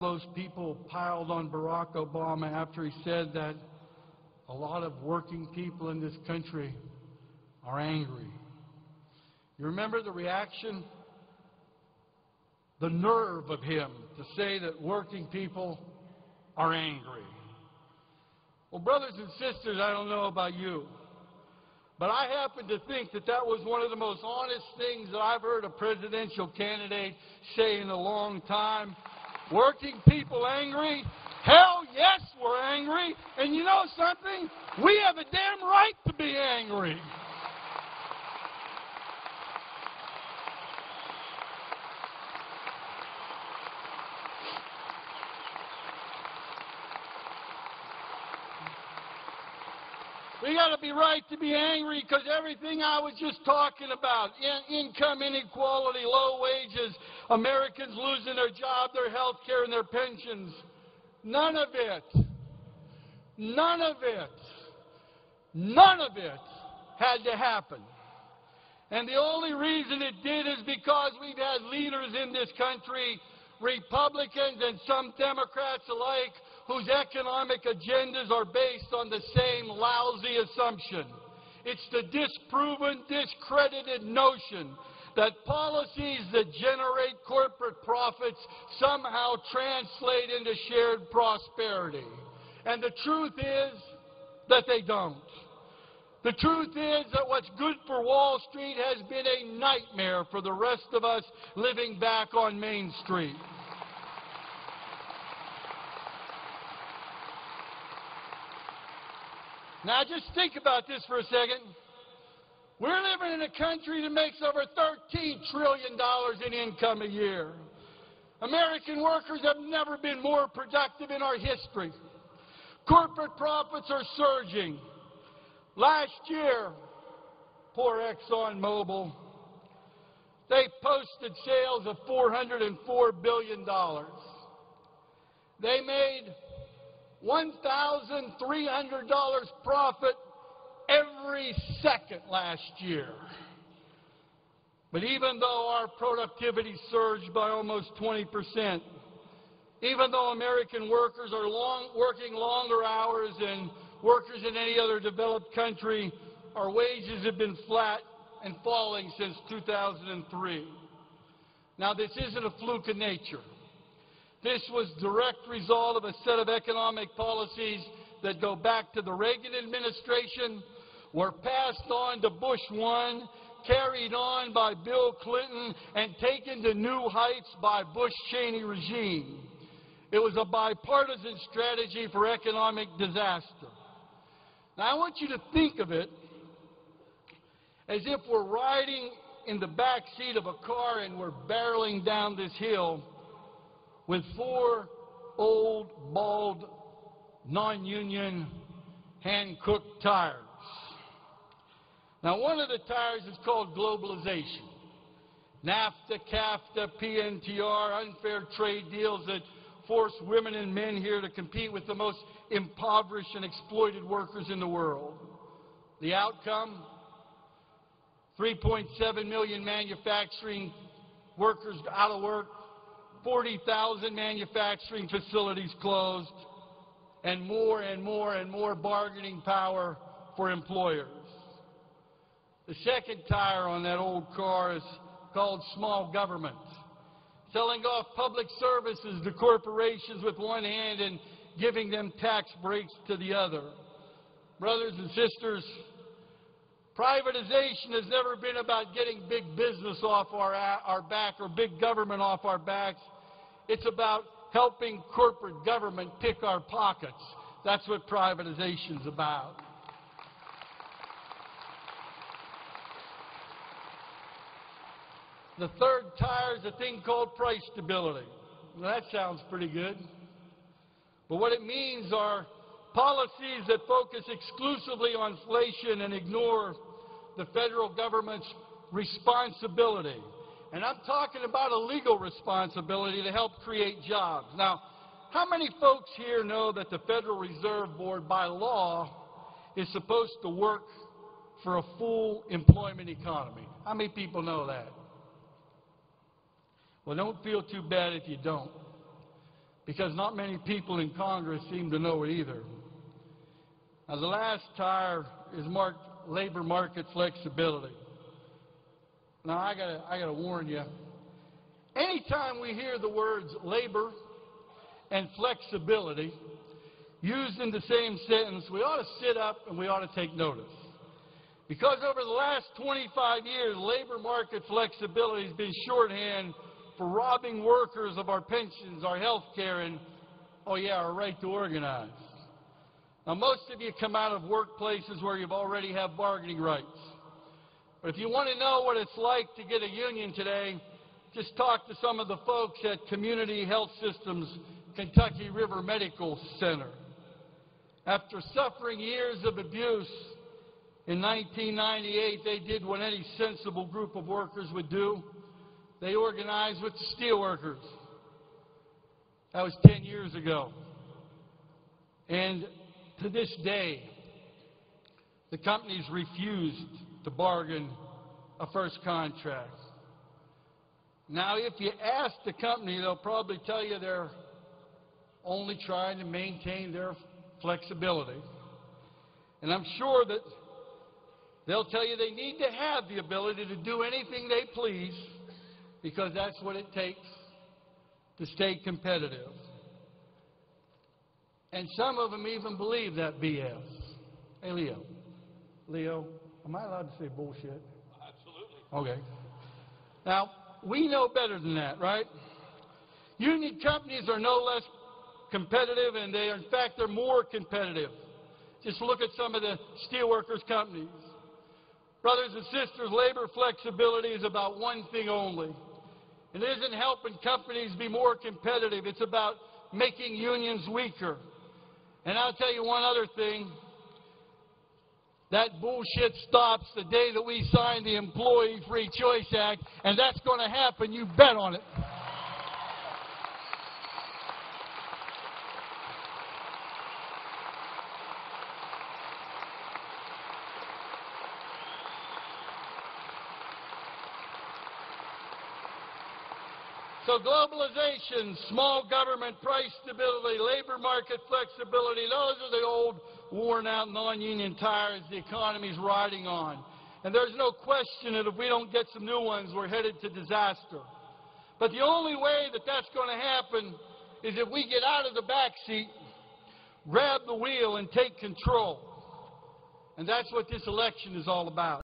those people piled on Barack Obama after he said that a lot of working people in this country are angry. You remember the reaction? The nerve of him to say that working people are angry. Well, brothers and sisters, I don't know about you, but I happen to think that that was one of the most honest things that I've heard a presidential candidate say in a long time. Working people angry? Hell yes, we're angry. And you know something? We have a damn right to be angry. We got to be right to be angry because everything I was just talking about, income inequality, low wages, Americans losing their job, their health care, and their pensions, none of it had to happen. And the only reason it did is because we've had leaders in this country, Republicans and some Democrats alike, whose economic agendas are based on the same lousy assumption. It's the disproven, discredited notion that policies that generate corporate profits somehow translate into shared prosperity. And the truth is that they don't. The truth is that what's good for Wall Street has been a nightmare for the rest of us living back on Main Street. Now just think about this for a second. We're living in a country that makes over $13 trillion in income a year. American workers have never been more productive in our history. Corporate profits are surging. Last year, poor ExxonMobil, they posted sales of $404 billion. They made $1,300 profit every second last year. But even though our productivity surged by almost 20%, even though American workers are working longer hours than workers in any other developed country, our wages have been flat and falling since 2003. Now, this isn't a fluke of nature. This was a direct result of a set of economic policies that go back to the Reagan administration, were passed on to Bush 1, carried on by Bill Clinton, and taken to new heights by Bush-Cheney regime. It was a bipartisan strategy for economic disaster. Now, I want you to think of it as if we're riding in the back seat of a car and we're barreling down this hill with 4 old, bald, non-union, hand-cooked tires. Now, one of the tires is called globalization. NAFTA, CAFTA, PNTR, unfair trade deals that force women and men here to compete with the most impoverished and exploited workers in the world. The outcome? 3.7 million manufacturing workers out of work, 40,000 manufacturing facilities closed, and more bargaining power for employers. The second tire on that old car is called small government, selling off public services to corporations with one hand and giving them tax breaks to the other. Brothers and sisters, privatization has never been about getting big business off our back or big government off our backs. It's about helping corporate government pick our pockets. That's what privatization's about. The third tire is a thing called price stability. Well, that sounds pretty good. But what it means are policies that focus exclusively on inflation and ignore the federal government's responsibility. And I'm talking about a legal responsibility to help create jobs. Now, how many folks here know that the Federal Reserve Board, by law, is supposed to work for a full employment economy? How many people know that? Well, don't feel too bad if you don't. because not many people in Congress seem to know it either. Now, the last tire is marked labor market flexibility. Now, I gotta warn you, anytime we hear the words labor and flexibility used in the same sentence, we ought to sit up and we ought to take notice. Because over the last 25 years, labor market flexibility has been shorthand for robbing workers of our pensions, our health care, and, oh yeah, our right to organize. Now, most of you come out of workplaces where you've already have bargaining rights. But if you want to know what it's like to get a union today, just talk to some of the folks at Community Health Systems Kentucky River Medical Center. After suffering years of abuse, in 1998, they did what any sensible group of workers would do. They organized with the steelworkers. That was 10 years ago. And to this day, the companies refused to bargain a first contract. Now, if you ask the company, they'll probably tell you they're only trying to maintain their flexibility. And I'm sure that they'll tell you they need to have the ability to do anything they please because that's what it takes to stay competitive. And some of them even believe that BS. Hey, Leo, am I allowed to say bullshit? Absolutely. Okay. Now, we know better than that, right? Union companies are no less competitive, and in fact, they're more competitive. Just look at some of the steelworkers companies. Brothers and sisters, labor flexibility is about one thing only. It isn't helping companies be more competitive. It's about making unions weaker. And I'll tell you one other thing. That bullshit stops the day that we sign the Employee Free Choice Act, and that's going to happen. You bet on it. So globalization, small government, price stability, labor market flexibility, those are the old, worn-out, non-union tires the economy's riding on. And there's no question that if we don't get some new ones, we're headed to disaster. But the only way that that's going to happen is if we get out of the back seat, grab the wheel, and take control. And that's what this election is all about.